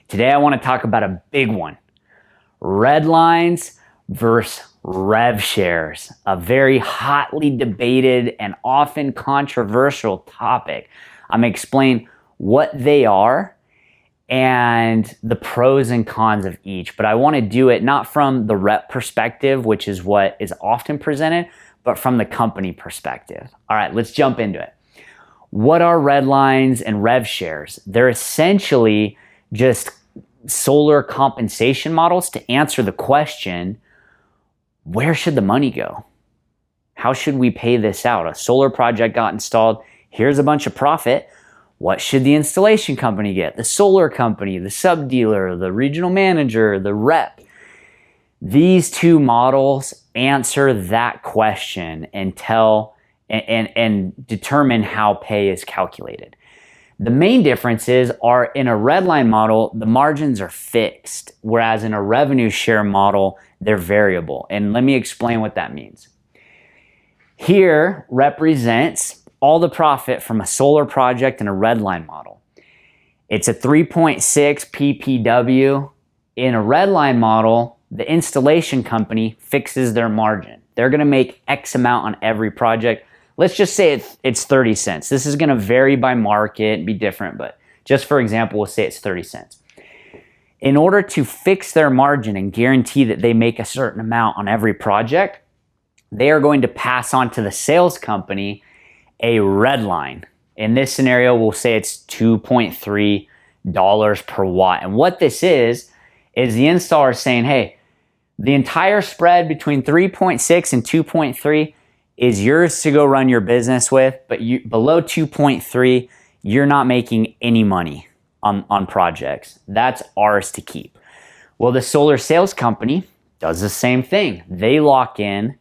Today I want to talk about a big one. Redlines versus rev shares, a very hotly debated and often controversial topic. I'm going to explain what they are and the pros and cons of each, but I want to do it not from the rep perspective, which is what is often presented, but from the company perspective. All right, let's jump into it. What are redlines and rev shares? They're essentially just solar compensation models to answer the question, where should the money go? How should we pay this out? A solar project got installed. Here's a bunch of profit. What should the installation company get? The solar company, the sub-dealer, the regional manager, the rep. These two models answer that question and determine how pay is calculated. The main differences are in a redline model, the margins are fixed, whereas in a revenue share model, they're variable. And let me explain what that means. Here represents all the profit from a solar project in a redline model. It's a 3.6 ppw. In a redline model, the installation company fixes their margin. They're gonna make X amount on every project. Let's just say it's 30 cents. This is gonna vary by market and be different, but just for example, we'll say it's 30 cents. In order to fix their margin and guarantee that they make a certain amount on every project, they are going to pass on to the sales company a redline. In this scenario, we'll say it's $2.3 per watt. And what this is the installer saying, hey, the entire spread between 3.6 and 2.3 is yours to go run your business with, but below 2.3, you're not making any money on projects. That's ours to keep. Well, the solar sales company does the same thing. They lock in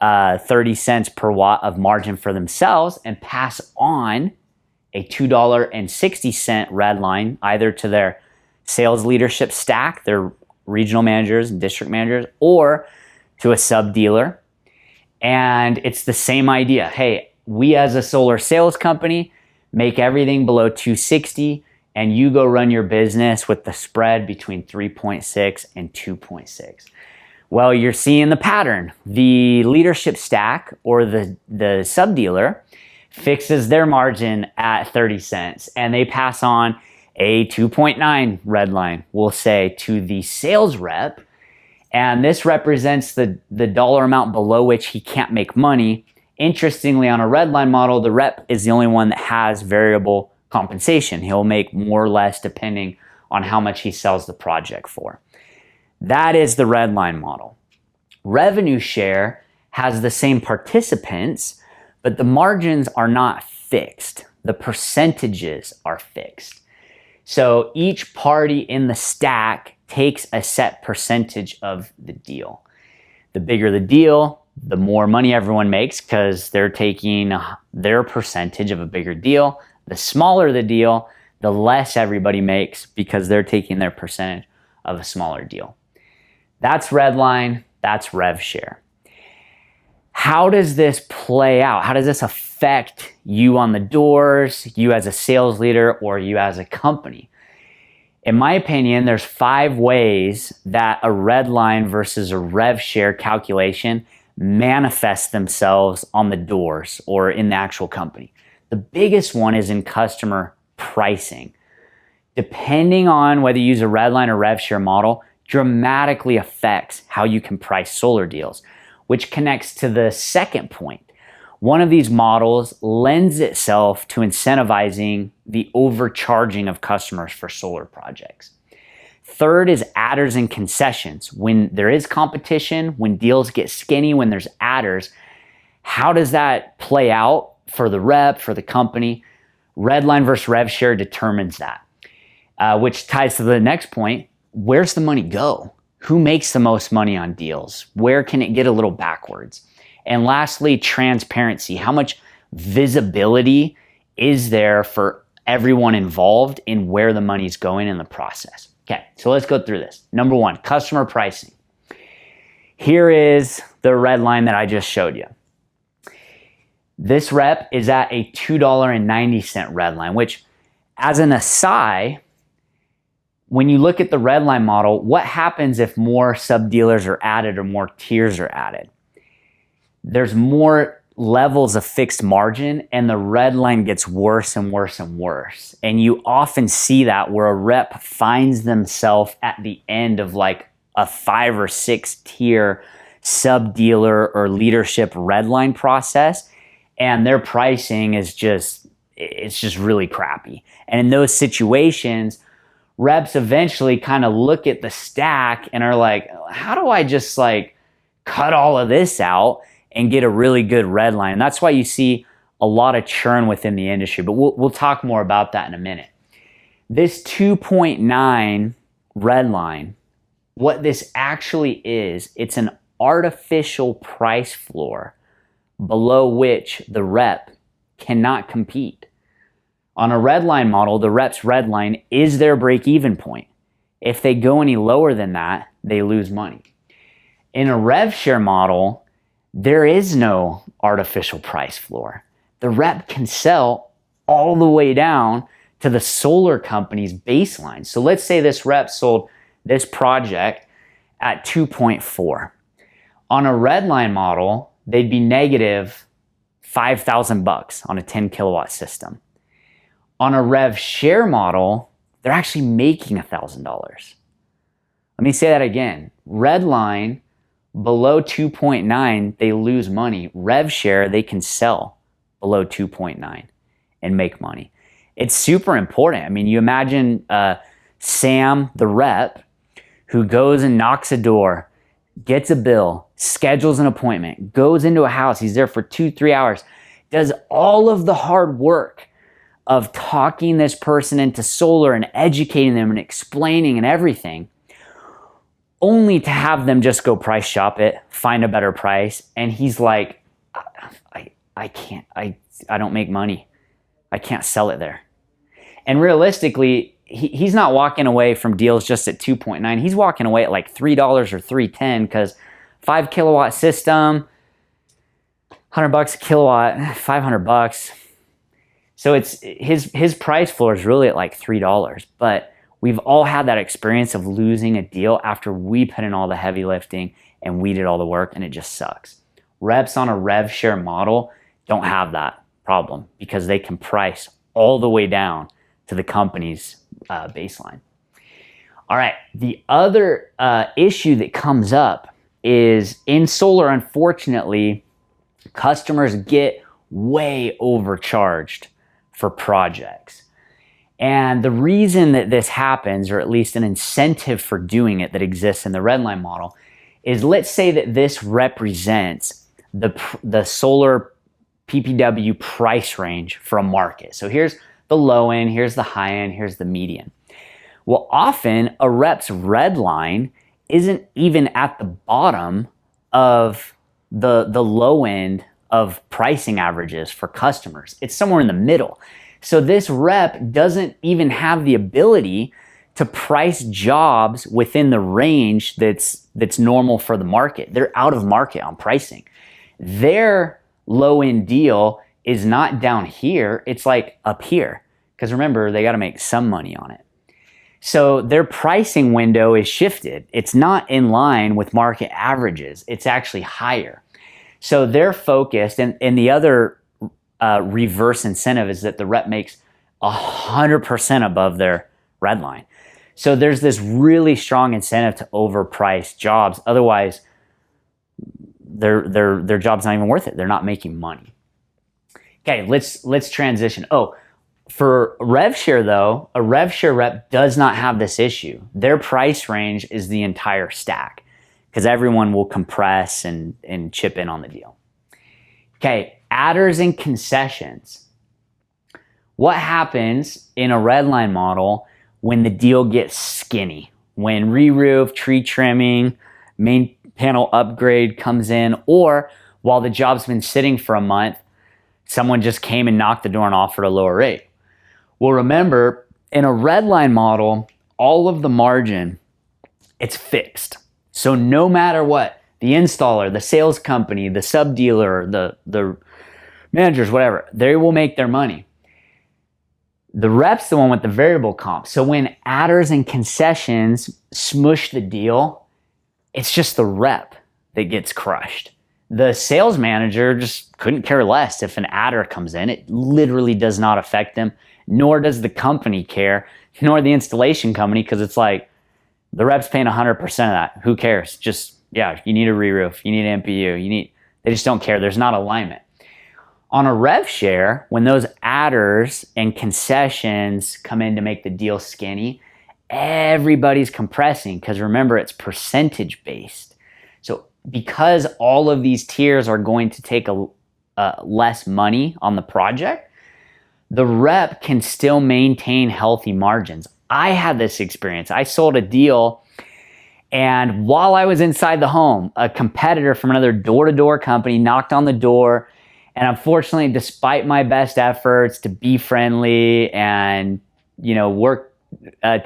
30 cents per watt of margin for themselves and pass on a $2.60 red line either to their sales leadership stack, their regional managers and district managers, or to a sub-dealer. And it's the same idea. Hey, we as a solar sales company make everything below 260 and you go run your business with the spread between 3.6 and 2.6. Well, you're seeing the pattern. The leadership stack or the sub-dealer fixes their margin at 30 cents and they pass on a 2.9 red line, we'll say, to the sales rep. And this represents the dollar amount below which he can't make money. Interestingly, on a redline model, the rep is the only one that has variable compensation. He'll make more or less depending on how much he sells the project for. That is the redline model. Revenue share has the same participants, but the margins are not fixed. The percentages are fixed. So each party in the stack takes a set percentage of the deal. The bigger the deal, the more money everyone makes because they're taking their percentage of a bigger deal. The smaller the deal, the less everybody makes because they're taking their percentage of a smaller deal. That's redline, that's rev share. How does this play out? How does this affect you on the doors, you as a sales leader, or you as a company? In my opinion, there's 5 ways that a redline versus a rev share calculation manifest themselves on the doors or in the actual company. The biggest one is in customer pricing. Depending on whether you use a redline or rev share model, dramatically affects how you can price solar deals, which connects to the second point. One of these models lends itself to incentivizing the overcharging of customers for solar projects. Third is adders and concessions. When there is competition, when deals get skinny, when there's adders, how does that play out for the rep, for the company? Redline versus rev share determines that, which ties to the next point. Where's the money go? Who makes the most money on deals? Where can it get a little backwards? And lastly, transparency. How much visibility is there for everyone involved in where the money's going in the process? Okay, so let's go through this. Number 1, customer pricing. Here is the red line that I just showed you. This rep is at a $2.90 red line, which as an aside, when you look at the Redline model, what happens if more sub-dealers are added or more tiers are added? There's more levels of fixed margin, and the Redline gets worse and worse and worse. And you often see that where a rep finds themselves at the end of like a 5 or 6 tier sub-dealer or leadership Redline process, and their pricing is just really crappy. And in those situations, reps eventually kind of look at the stack and are like, how do I just like cut all of this out and get a really good Redline? And that's why you see a lot of churn within the industry, but we'll talk more about that in a minute. This 2.9 Redline, what this actually is, it's an artificial price floor below which the rep cannot compete. On a Redline model, the rep's Redline is their break-even point. If they go any lower than that, they lose money. In a rev share model, there is no artificial price floor. The rep can sell all the way down to the solar company's baseline. So let's say this rep sold this project at 2.4. On a Redline model, they'd be negative $5,000 on a 10 kilowatt system. On a rev share model, they're actually making $1,000. Let me say that again. Redline, below 2.9, they lose money. Rev share, they can sell below 2.9 and make money. It's super important. I mean, you imagine Sam, the rep, who goes and knocks a door, gets a bill, schedules an appointment, goes into a house, he's there for 2-3 hours, does all of the hard work of talking this person into solar and educating them and explaining and everything, only to have them just go price shop it, find a better price, and he's like, I can't, I don't make money. I can't sell it there. And realistically, he's not walking away from deals just at 2.9. He's walking away at like $3 or $3.10 because 5 kilowatt system, $100 a kilowatt, $500. So it's his price floor is really at like $3. But we've all had that experience of losing a deal after we put in all the heavy lifting and we did all the work, and it just sucks. Reps on a rev share model don't have that problem because they can price all the way down to the company's baseline. All right, the other issue that comes up is in solar, unfortunately, customers get way overcharged for projects. And the reason that this happens, or at least an incentive for doing it that exists in the Redline model, is let's say that this represents the solar PPW price range for a market. So here's the low end, here's the high end, here's the median. Well, often a rep's Redline isn't even at the bottom of the low end of pricing averages for customers. It's somewhere in the middle. So this rep doesn't even have the ability to price jobs within the range that's normal for the market. They're out of market on pricing. Their low end deal is not down here, it's like up here. Because remember, they got to make some money on it. So their pricing window is shifted. It's not in line with market averages. It's actually higher. So they're focused, and the other reverse incentive is that the rep makes 100% above their Redline. So there's this really strong incentive to overprice jobs. Otherwise, their job's not even worth it. They're not making money. Okay, let's transition. Oh, for rev share though, a rev share rep does not have this issue. Their price range is the entire stack because everyone will compress and chip in on the deal. Okay, adders and concessions. What happens in a Redline model when the deal gets skinny? When re-roof, tree trimming, main panel upgrade comes in, or while the job's been sitting for a month, someone just came and knocked the door and offered a lower rate. Well, remember, in a Redline model, all of the margin, it's fixed. So no matter what, the installer, the sales company, the sub-dealer, the managers, whatever, they will make their money. The rep's the one with the variable comp. So when adders and concessions smush the deal, it's just the rep that gets crushed. The sales manager just couldn't care less if an adder comes in. It literally does not affect them, nor does the company care, nor the installation company, because it's like the rep's paying 100% of that. Who cares? Just, yeah, you need a re-roof, you need an MPU, they just don't care. There's not alignment. On a rev share, when those adders and concessions come in to make the deal skinny, everybody's compressing, because remember, it's percentage based. So because all of these tiers are going to take less money on the project, the rep can still maintain healthy margins. I had this experience. I sold a deal, and while I was inside the home, a competitor from another door-to-door company knocked on the door. And unfortunately, despite my best efforts to be friendly and, work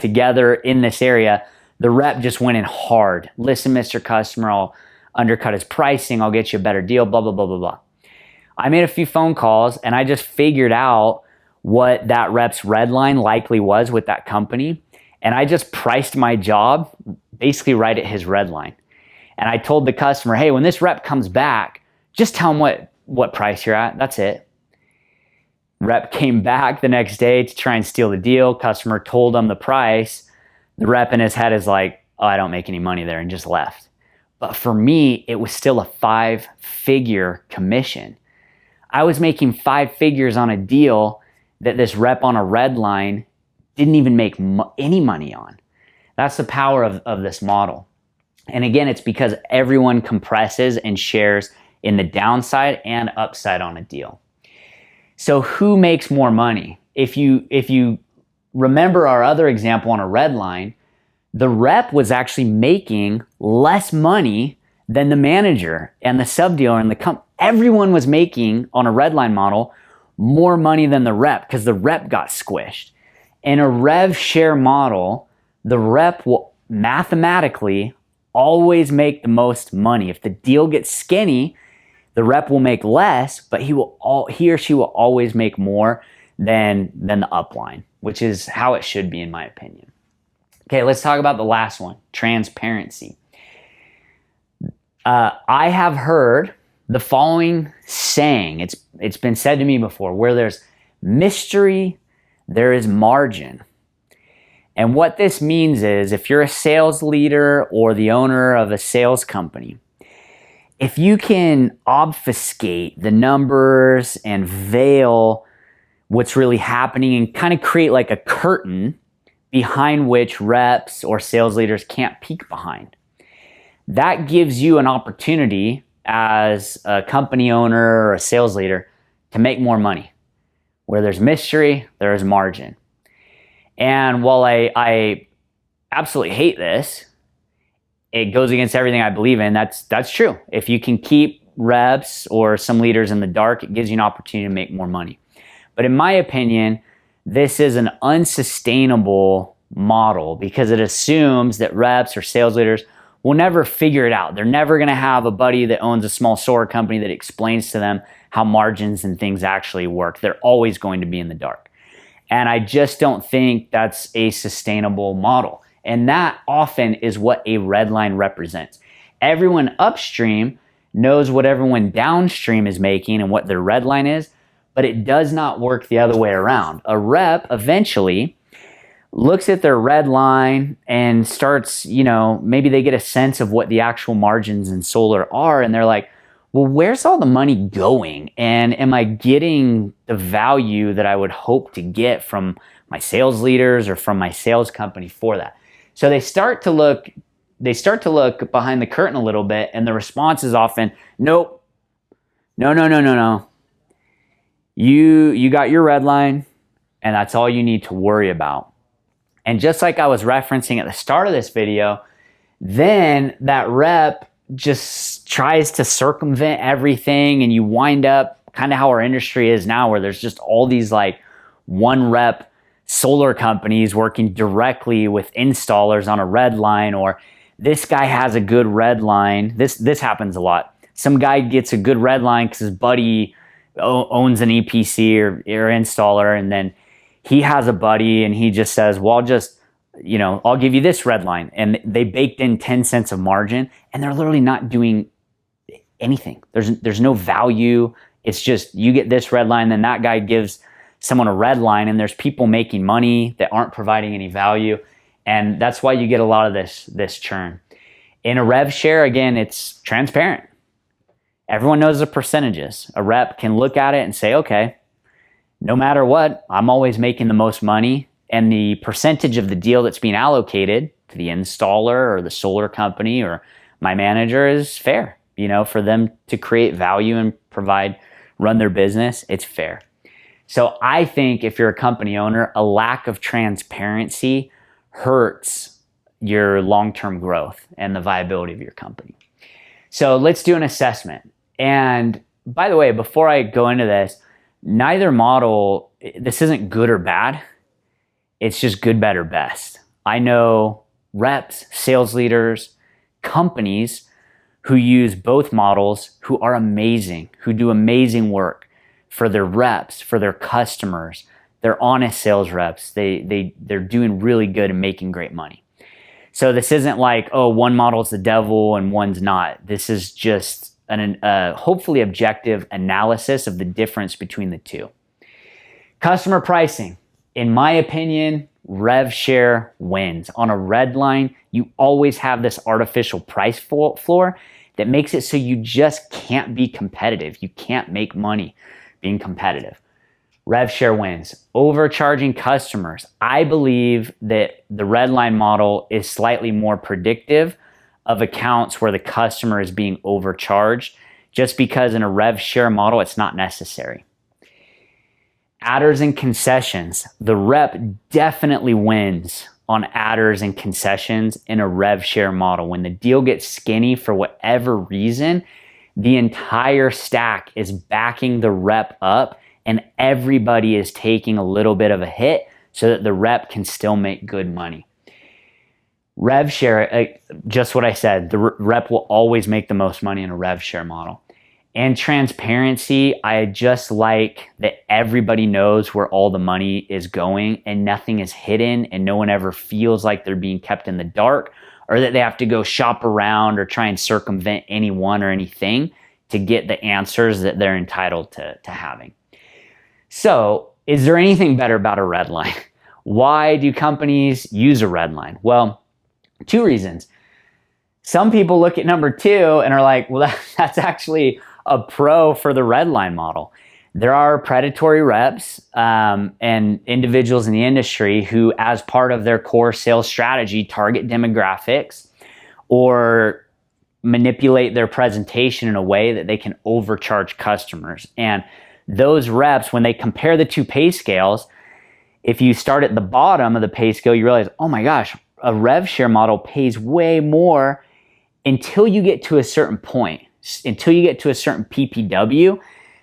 together in this area, the rep just went in hard. Listen, Mr. Customer, I'll undercut his pricing. I'll get you a better deal, blah, blah, blah, blah, blah. I made a few phone calls, and I just figured out what that rep's red line likely was with that company. And I just priced my job basically right at his red line. And I told the customer, hey, when this rep comes back, just tell him what price you're at. That's it. Rep came back the next day to try and steal the deal. Customer told him the price. The rep in his head is like, oh, I don't make any money there, and just left. But for me, it was still a 5-figure commission. I was making 5 figures on a deal that this rep on a red line didn't even make any money on. That's the power of this model. And again, it's because everyone compresses and shares in the downside and upside on a deal. So who makes more money? If you remember our other example on a red line, the rep was actually making less money than the manager and the subdealer and the company. Everyone was making, on a red line model, more money than the rep, because the rep got squished. In a rev share model, the rep will mathematically always make the most money. If the deal gets skinny, the rep will make less, but he or she will always make more than the upline, which is how it should be, in my opinion. Okay, let's talk about the last one, transparency. I have heard the following saying. It's been said to me before: where there's mystery, there is margin. And what this means is, if you're a sales leader or the owner of a sales company, if you can obfuscate the numbers and veil what's really happening and kind of create like a curtain behind which reps or sales leaders can't peek behind, that gives you an opportunity as a company owner or a sales leader to make more money. Where there's mystery, there is margin. And while I absolutely hate this, it goes against everything I believe in. That's true. If you can keep reps or some leaders in the dark, it gives you an opportunity to make more money. But in my opinion, this is an unsustainable model, because it assumes that reps or sales leaders will never figure it out. They're never going to have a buddy that owns a small solar company that explains to them how margins and things actually work. They're always going to be in the dark. And I just don't think that's a sustainable model. And that often is what a red line represents. Everyone upstream knows what everyone downstream is making and what their red line is, but it does not work the other way around. A rep eventually looks at their red line and starts, maybe they get a sense of what the actual margins in solar are, and they're like, well, where's all the money going? And am I getting the value that I would hope to get from my sales leaders or from my sales company for that? So they start to look behind the curtain a little bit, and the response is often, nope, no. You got your red line, and that's all you need to worry about. And just like I was referencing at the start of this video, then that rep just tries to circumvent everything, and you wind up kind of how our industry is now, where there's just all these like one rep solar companies working directly with installers on a red line, or this guy has a good red line. This happens a lot. Some guy gets a good red line because his buddy owns an EPC or installer, and then he has a buddy and he just says, well, I'll give you this Redline. And they baked in 10 cents of margin and they're literally not doing anything. There's no value. It's just, you get this Redline, then that guy gives someone a Redline, and there's people making money that aren't providing any value. And that's why you get a lot of this churn. In a rev share, again, it's transparent. Everyone knows the percentages. A rep can look at it and say, okay, no matter what, I'm always making the most money. And the percentage of the deal that's being allocated to the installer or the solar company or my manager is fair. For them to create value and run their business, it's fair. So I think if you're a company owner, a lack of transparency hurts your long-term growth and the viability of your company. So let's do an assessment. And by the way, before I go into this, neither model, this isn't good or bad. It's just good, better, best. I know reps, sales leaders, companies who use both models who are amazing, who do amazing work for their reps, for their customers. They're honest sales reps. They're doing really good and making great money. So this isn't like, oh, one model's the devil and one's not. This is just an hopefully objective analysis of the difference between the two. Customer pricing. In my opinion, rev share wins. On a Redline, you always have this artificial price floor that makes it so you just can't be competitive. You can't make money being competitive. Rev share wins. Overcharging customers. I believe that the Redline model is slightly more predictive of accounts where the customer is being overcharged, just because in a rev share model, it's not necessary. Adders and concessions. The rep definitely wins on adders and concessions in a rev share model. When the deal gets skinny for whatever reason, the entire stack is backing the rep up and everybody is taking a little bit of a hit so that the rep can still make good money. Rev share, just what I said, the rep will always make the most money in a rev share model. And transparency, I just like that everybody knows where all the money is going and nothing is hidden and no one ever feels like they're being kept in the dark or that they have to go shop around or try and circumvent anyone or anything to get the answers that they're entitled to having. So, is there anything better about a Redline? Why do companies use a Redline? Well, two reasons. Some people look at number two and are like, well, that's actually a pro for the Redline model. There are predatory reps and individuals in the industry who, as part of their core sales strategy, target demographics or manipulate their presentation in a way that they can overcharge customers. And those reps, when they compare the two pay scales, if you start at the bottom of the pay scale, you realize, oh my gosh, a rev share model pays way more until you get to a certain point, until you get to a certain PPW,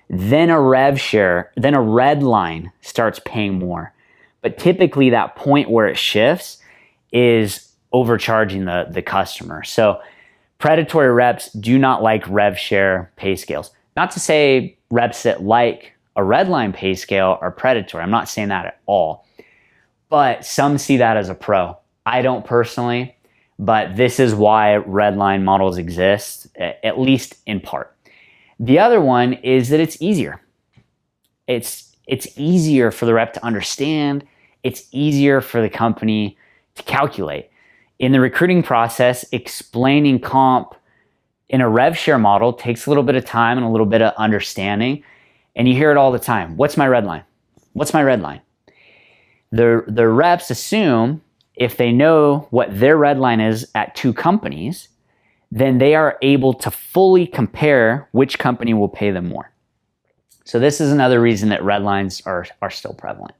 then a rev share, then a Redline starts paying more. But typically that point where it shifts is overcharging the customer. So predatory reps do not like rev share pay scales. Not to say reps that like a Redline pay scale are predatory. I'm not saying that at all. But some see that as a pro. I don't personally, but this is why Redline models exist, at least in part. The other one is that it's easier. It's easier for the rep to understand. It's easier for the company to calculate. In the recruiting process, explaining comp in a rev share model takes a little bit of time and a little bit of understanding. And you hear it all the time. What's my Redline? What's my Redline? The reps assume if they know what their Redline is at two companies, then they are able to fully compare which company will pay them more. So this is another reason that Redlines are still prevalent.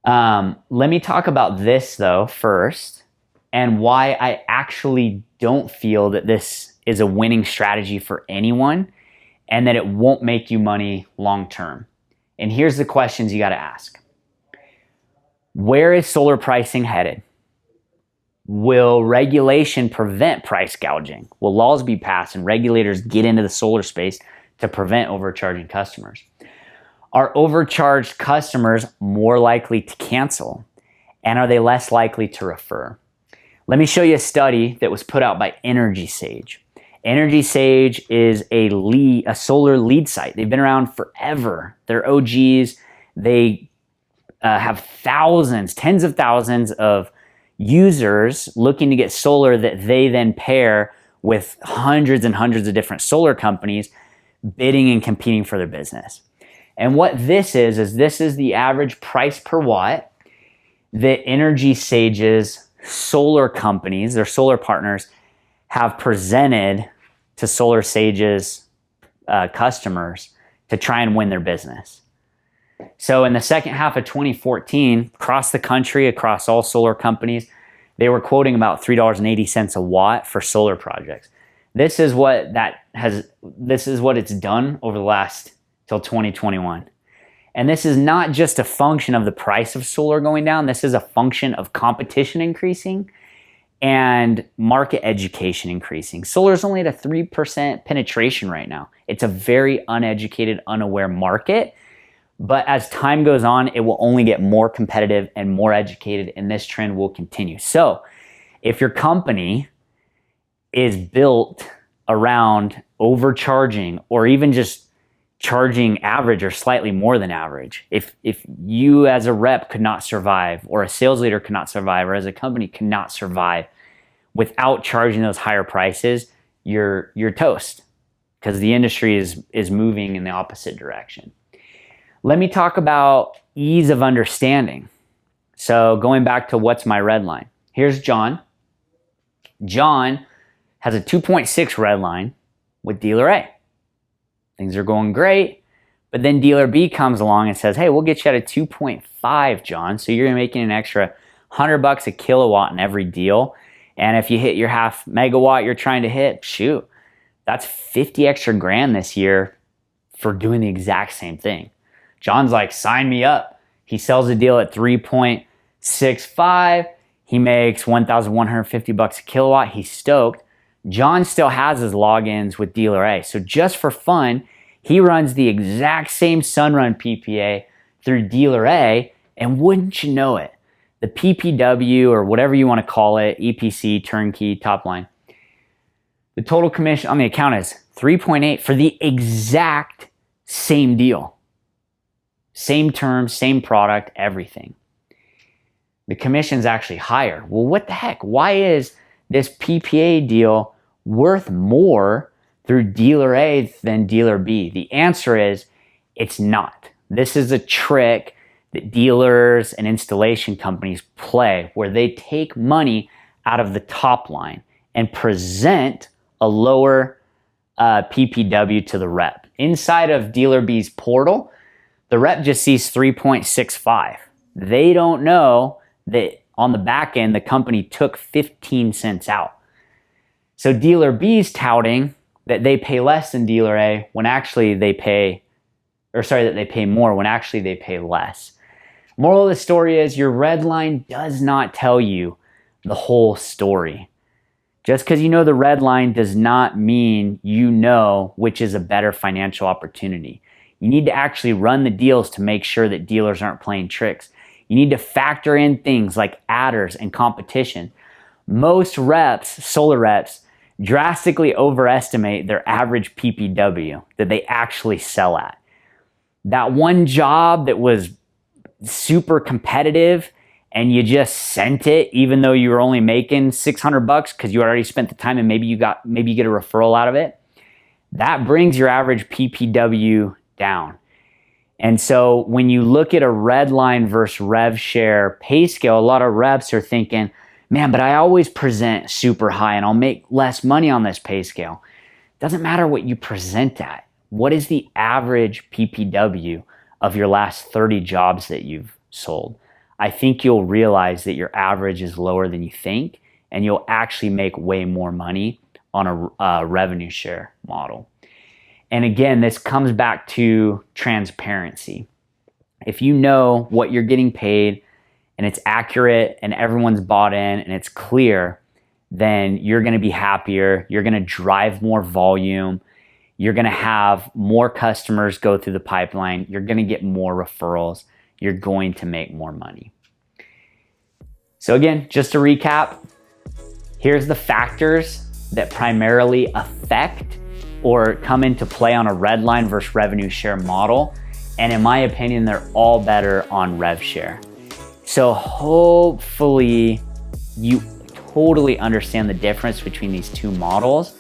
Let me talk about this though first, and why I actually don't feel that this is a winning strategy for anyone and that it won't make you money long term. And here's the questions you got to ask. Where is solar pricing headed? Will regulation prevent price gouging? Will laws be passed and regulators get into the solar space to prevent overcharging customers? Are overcharged customers more likely to cancel? And are they less likely to refer? Let me show you a study that was put out by Energy Sage. Energy Sage is a solar lead site. They've been around forever. They're OGs. They have thousands, tens of thousands of users looking to get solar that they then pair with hundreds and hundreds of different solar companies bidding and competing for their business. And what this is this is the average price per watt that Energy Sage's solar companies, their solar partners, have presented to Solar Sage's customers to try and win their business. So in the second half of 2014, across the country, across all solar companies, they were quoting about $3.80 a watt for solar projects. This is what it's done over the last till 2021. And this is not just a function of the price of solar going down. This is a function of competition increasing and market education increasing. Solar is only at a 3% penetration right now. It's a very uneducated, unaware market. But as time goes on, it will only get more competitive and more educated, and this trend will continue. So if your company is built around overcharging or even just charging average or slightly more than average, if you as a rep could not survive, or a sales leader could not survive, or as a company could not survive without charging those higher prices, you're toast, because the industry is moving in the opposite direction. Let me talk about ease of understanding. So going back to what's my red line. Here's John. John has a 2.6 Redline with dealer A. Things are going great, but then dealer B comes along and says, hey, we'll get you at a 2.5, John. So you're making an extra $100 a kilowatt in every deal. And if you hit your half megawatt you're trying to hit, shoot, that's 50 extra grand this year for doing the exact same thing. John's like, sign me up. He sells a deal at 3.65. He makes $1,150 a kilowatt. He's stoked. John still has his logins with dealer A. So just for fun, he runs the exact same Sunrun PPA through dealer A. And wouldn't you know it, the PPW, or whatever you want to call it, EPC, turnkey, top line, the total commission on the account is 3.8 for the exact same deal. Same terms, same product, everything. The commission's actually higher. Well, what the heck? Why is this PPA deal worth more through dealer A than dealer B? The answer is it's not. This is a trick that dealers and installation companies play, where they take money out of the top line and present a lower PPW to the rep. Inside of dealer B's portal, the rep just sees 3.65. They don't know that on the back end, the company took 15 cents out. So dealer B's touting that they pay less than dealer A when actually they pay, that they pay more when actually they pay less. Moral of the story is your red line does not tell you the whole story. Just because you know the red line does not mean you know which is a better financial opportunity. You need to actually run the deals to make sure that dealers aren't playing tricks. You need to factor in things like adders and competition. Most reps, solar reps, drastically overestimate their average PPW that they actually sell at. That one job that was super competitive and you just sent it even though you were only making $600 because you already spent the time and maybe you get a referral out of it, that brings your average PPW down. And so when you look at a Redline versus rev share pay scale, a lot of reps are thinking, man, but I always present super high and I'll make less money on this pay scale. Doesn't matter what you present at. What is the average PPW of your last 30 jobs that you've sold? I think you'll realize that your average is lower than you think, and you'll actually make way more money on a revenue share model. And again, this comes back to transparency. If you know what you're getting paid and it's accurate and everyone's bought in and it's clear, then you're going to be happier. You're going to drive more volume. you're going to have more customers go through the pipeline. You're going to get more referrals. You're going to make more money. So again, just to recap, here's the factors that primarily affect or come into play on a Redline versus revenue share model. And in my opinion, they're all better on rev share. So hopefully you totally understand the difference between these two models.